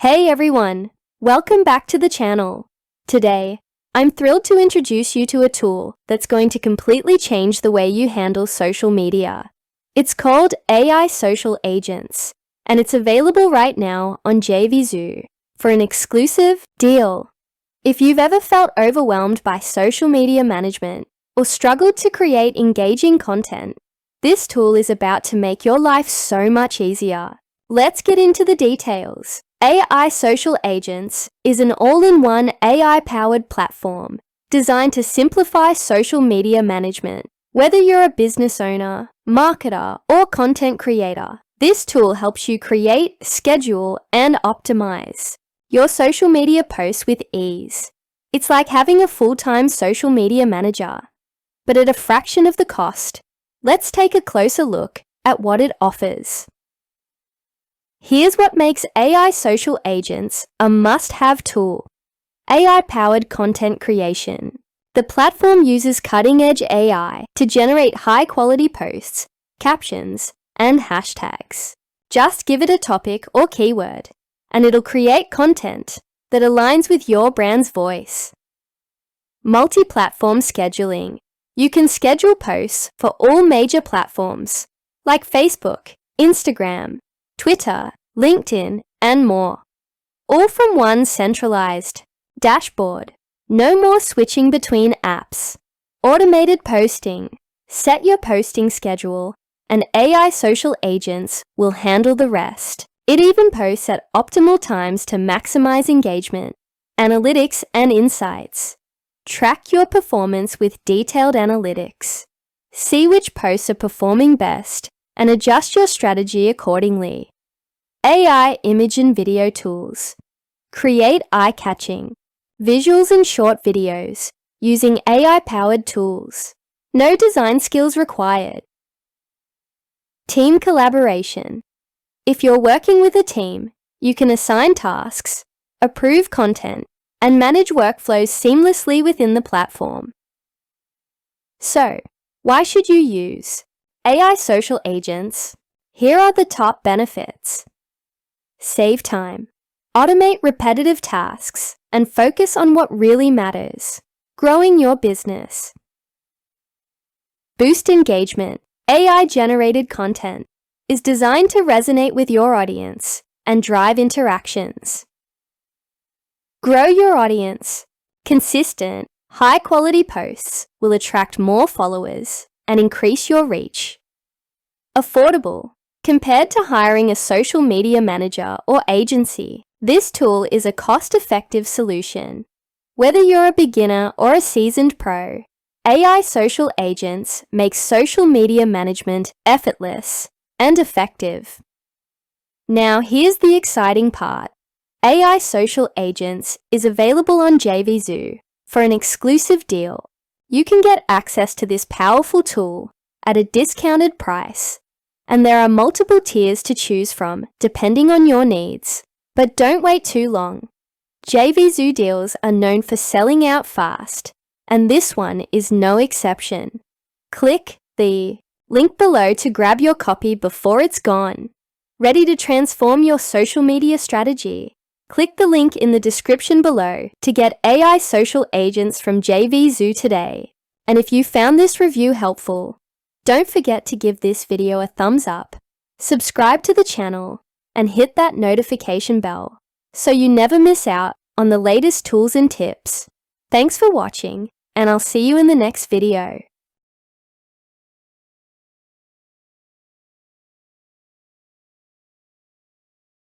Hey everyone! Welcome back to the channel. Today, I'm thrilled to introduce you to a tool that's going to completely change the way you handle social media. It's called AI Social Agents, and it's available right now on JVZoo for an exclusive deal. If you've ever felt overwhelmed by social media management or struggled to create engaging content, this tool is about to make your life so much easier. Let's get into the details. AI Social Agents is an all-in-one AI-powered platform designed to simplify social media management. Whether you're a business owner, marketer, or content creator, this tool helps you create, schedule, and optimize your social media posts with ease. It's like having a full-time social media manager, but at a fraction of the cost. Let's take a closer look at what it offers. Here's what makes AI Social Agents a must-have tool. AI-powered content creation. The platform uses cutting-edge AI to generate high-quality posts, captions, and hashtags. Just give it a topic or keyword, and it'll create content that aligns with your brand's voice. Multi-platform scheduling. You can schedule posts for all major platforms like Facebook, Instagram, Twitter, LinkedIn, and more, all from one centralized dashboard. No more switching between apps. Automated posting. Set your posting schedule, and AI Social Agents will handle the rest. It even posts at optimal times to maximize engagement, analytics, and insights. Track your performance with detailed analytics. See which posts are performing best and adjust your strategy accordingly. AI image and video tools. Create eye-catching visuals and short videos using AI-powered tools. No design skills required. Team collaboration. If you're working with a team, you can assign tasks, approve content, and manage workflows seamlessly within the platform. So, why should you use AI Social Agents? Here are the top benefits. Save time. Automate repetitive tasks and focus on what really matters. Growing your business. Boost engagement. AI-generated content is designed to resonate with your audience and drive interactions. Grow your audience. Consistent, high-quality posts will attract more followers and increase your reach. Affordable. Compared to hiring a social media manager or agency, this tool is a cost-effective solution. Whether you're a beginner or a seasoned pro, AI Social Agents make social media management effortless and effective. Now here's the exciting part. AI Social Agents is available on JVZoo for an exclusive deal. You can get access to this powerful tool at a discounted price, and there are multiple tiers to choose from depending on your needs. But don't wait too long. JVZoo deals are known for selling out fast, and this one is no exception. Click the link below to grab your copy before it's gone. Ready to transform your social media strategy? Click the link in the description below to get AI Social Agents from JVZoo today. And if you found this review helpful, don't forget to give this video a thumbs up, subscribe to the channel, and hit that notification bell so you never miss out on the latest tools and tips. Thanks for watching, and I'll see you in the next video.